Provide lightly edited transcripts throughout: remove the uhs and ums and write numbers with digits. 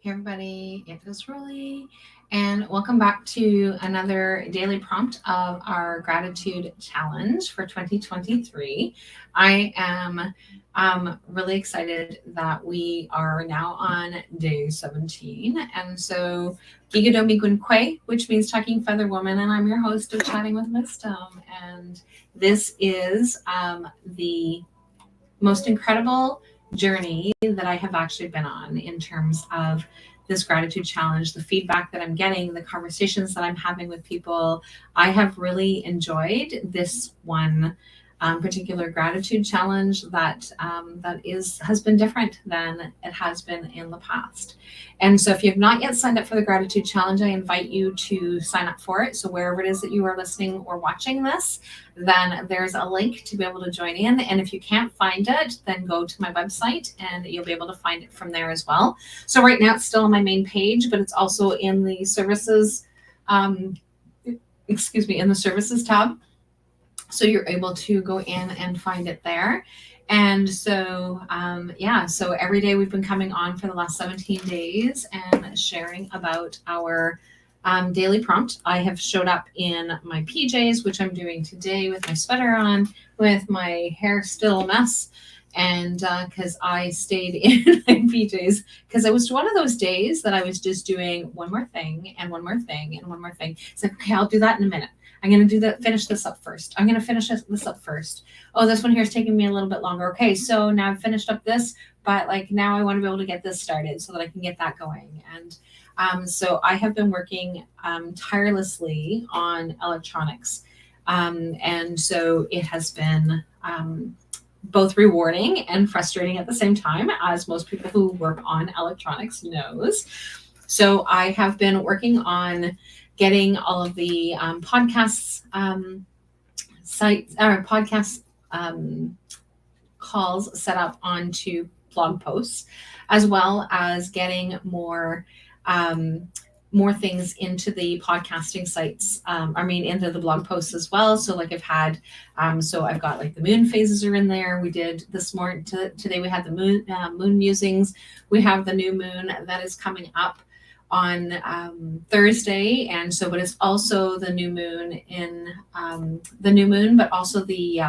Hey everybody, it is Rollie, and welcome back to another daily prompt of our gratitude challenge for 2023. I am really excited that we are now on day 17, and so Geegado Megwan, which means talking feather woman, and I'm your host of Chatting with Wisdom, and this is the most incredible journey that I have actually been on in terms of this gratitude challenge, the feedback that I'm getting, the conversations that I'm having with people. I have really enjoyed this one particular gratitude challenge that has been different than it has been in the past. And so if you have not yet signed up for the gratitude challenge, I invite you to sign up for it. So wherever it is that you are listening or watching this, then there's a link to be able to join in. And if you can't find it, then go to my website and you'll be able to find it from there as well. So right now it's still on my main page, but it's also in the services, in the services tab. So you're able to go in and find it there. And so, so every day we've been coming on for the last 17 days and sharing about our daily prompt. I have showed up in my PJs, which I'm doing today with my sweater on, with my hair still a mess. And because I stayed in my PJs, because it was one of those days that I was just doing one more thing and one more thing and one more thing. It's like, okay, I'll do that in a minute. I'm going to finish this up first. I'm going to finish this up first. Oh, this one here is taking me a little bit longer. Okay, so now I've finished up this, but like now I want to be able to get this started so that I can get that going. And so I have been working tirelessly on electronics. And so it has been both rewarding and frustrating at the same time, as most people who work on electronics knows. So I have been working on getting all of the podcasts sites or podcast calls set up onto blog posts, as well as getting more things into the podcasting sites. Into the blog posts as well. So like I've had, so I've got like the moon phases are in there. We did this morning, today we had the moon musings. We have the new moon that is coming up on Thursday, and so but it's also the new moon, but also the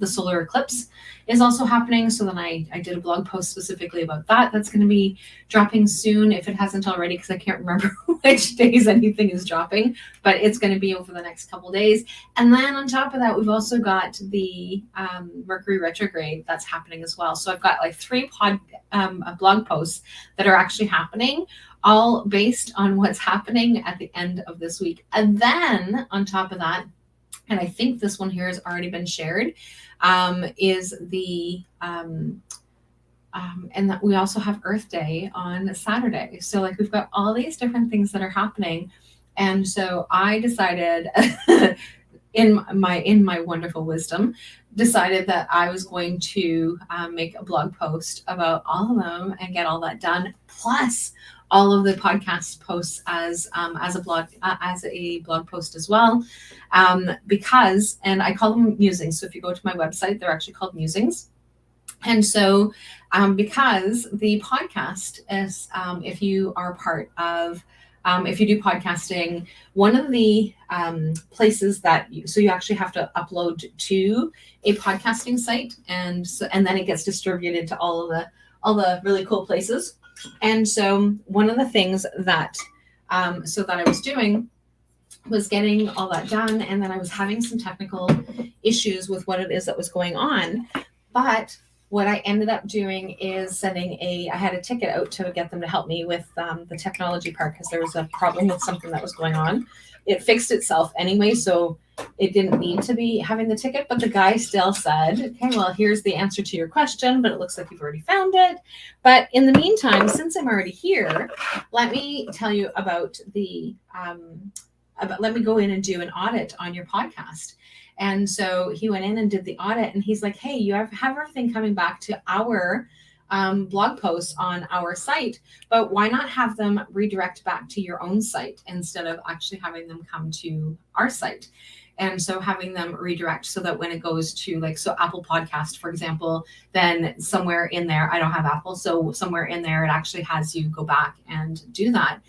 solar eclipse is also happening. So then I did a blog post specifically about that. That's going to be dropping soon if it hasn't already, because I can't remember which days anything is dropping, but it's going to be over the next couple of days. And then on top of that, we've also got the Mercury retrograde that's happening as well. So I've got like three blog posts that are actually happening, all based on what's happening at the end of this week. And then on top of that, and I think this one here has already been shared, is the and that we also have Earth Day on Saturday. So like we've got all these different things that are happening. And so I decided in my wonderful wisdom, decided that I was going to make a blog post about all of them and get all that done, plus all of the podcast posts as a blog post as well, because, and I call them musings. So if you go to my website, they're actually called musings. And so because the podcast is, if you are part of, if you do podcasting, one of the places that you actually have to upload to a podcasting site, and then it gets distributed to all the really cool places. And so one of the things that I was doing was getting all that done, and then I was having some technical issues with what it is that was going on. But what I ended up doing is I had a ticket out to get them to help me with the technology part, because there was a problem with something that was going on. It fixed itself anyway, so it didn't need to be having the ticket, but the guy still said, okay, well, here's the answer to your question, but it looks like you've already found it. But in the meantime, since I'm already here, let me tell you about let me go in and do an audit on your podcast. And so he went in and did the audit, and he's like, hey, you have everything coming back to our blog posts on our site, but why not have them redirect back to your own site instead of actually having them come to our site? And so having them redirect so that when it goes to like, so Apple Podcast, for example, then somewhere in there, I don't have Apple, so somewhere in there, it actually has you go back and do that,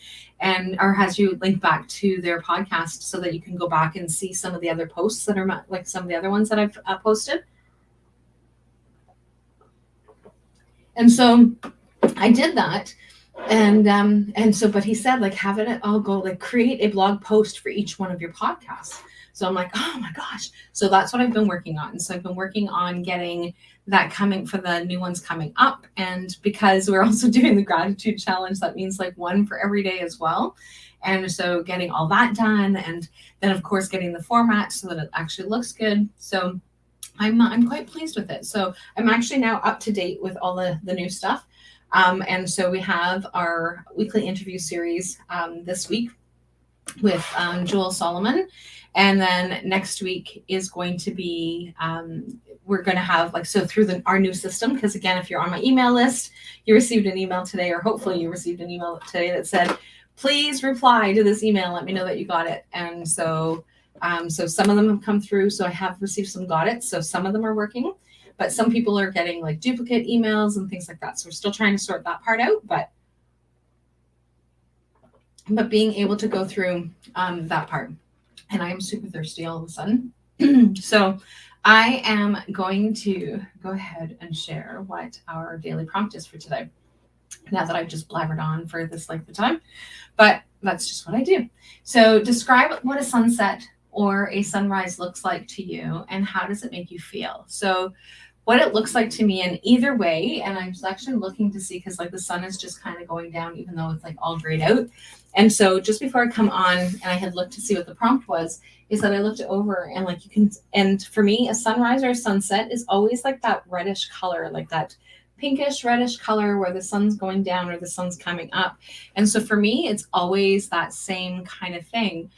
and or has you link back to their podcast so that you can go back and see some of the other posts that are like some of the other ones that I've posted. And so I did that. And so, but he said, like, have it all go, like, create a blog post for each one of your podcasts. So I'm like, oh my gosh. So that's what I've been working on. So I've been working on getting that coming for the new ones coming up. And because we're also doing the gratitude challenge, that means like one for every day as well. And so getting all that done, and then of course getting the format so that it actually looks good. So I'm quite pleased with it. So I'm actually now up to date with all the new stuff. And so we have our weekly interview series this week with Joel Solomon. And then next week is going to be, we're going to have like, so through our new system, because again, if you're on my email list, you received an email today, or hopefully you received an email today that said, please reply to this email. Let me know that you got it. And so some of them have come through. So I have received some got it. So some of them are working, but some people are getting like duplicate emails and things like that. So we're still trying to sort that part out, but being able to go through that part. And I am super thirsty all of a sudden. So I am going to go ahead and share what our daily prompt is for today, now that I've just blabbered on for this length of time, but that's just what I do. So describe what a sunset or a sunrise looks like to you, and how does it make you feel? So what it looks like to me in either way, and I'm just actually looking to see, because like the sun is just kind of going down, even though it's like all grayed out. And so just before I come on, and I had looked to see what the prompt was, is that I looked over and like you can, and for me, a sunrise or a sunset is always like that reddish color, like that pinkish reddish color where the sun's going down or the sun's coming up. And so for me, it's always that same kind of thing.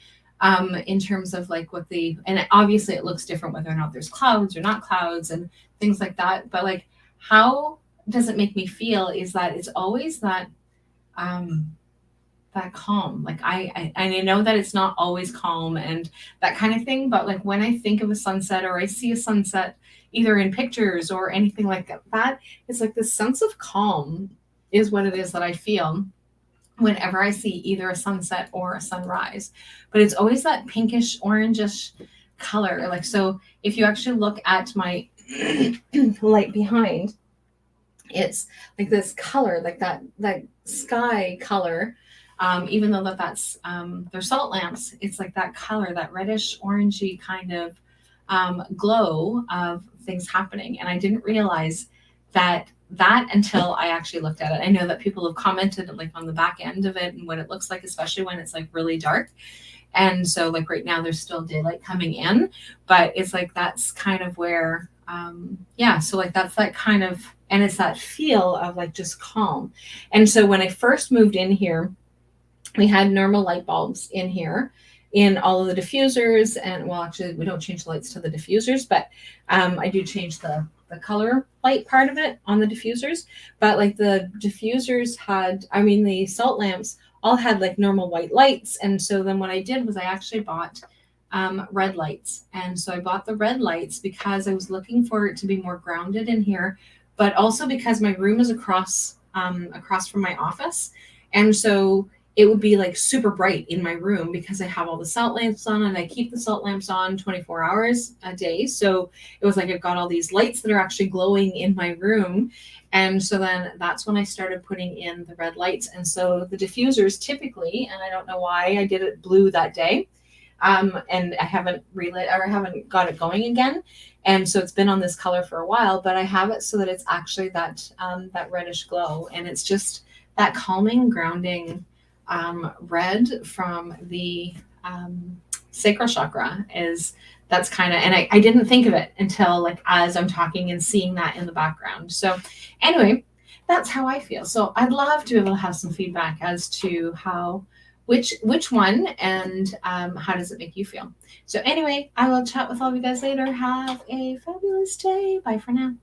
In terms of like what and obviously it looks different whether or not there's clouds or not clouds and things like that. But like, how does it make me feel is that it's always that, that calm. Like I know that it's not always calm and that kind of thing, but like when I think of a sunset or I see a sunset, either in pictures or anything like that, it's like this sense of calm is what it is that I feel whenever I see either a sunset or a sunrise. But it's always that pinkish orangish color. Like, so if you actually look at my light behind, it's like this color, like that sky color. Even though that's they're salt lamps, it's like that color, that reddish orangey kind of glow of things happening. And I didn't realize that until I actually looked at it. I know that people have commented like on the back end of it and what it looks like, especially when it's like really dark. And so like right now there's still daylight coming in, but it's like that's kind of where so like that's that kind of, and it's that feel of like just calm. And so when I first moved in here, we had normal light bulbs in here in all of the diffusers, and well, actually we don't change the lights to the diffusers, but I do change the color light part of it on the diffusers. But like the diffusers the salt lamps all had like normal white lights. And so then what I did was I actually bought red lights. And so I bought the red lights because I was looking for it to be more grounded in here, but also because my room is across from my office. And so it would be like super bright in my room because I have all the salt lamps on, and I keep the salt lamps on 24 hours a day. So it was like I've got all these lights that are actually glowing in my room. And so then that's when I started putting in the red lights. And so the diffusers typically, and I don't know why I did it blue that day, and I haven't relit or I haven't got it going again. And so it's been on this color for a while, but I have it so that it's actually that reddish glow, and it's just that calming, grounding red from the sacral chakra. That's kind of, and I didn't think of it until like as I'm talking and seeing that in the background. So anyway, that's how I feel. So I'd love to be able to have some feedback as to which one and how does it make you feel. So anyway, I will chat with all of you guys later. Have a fabulous day. Bye for now.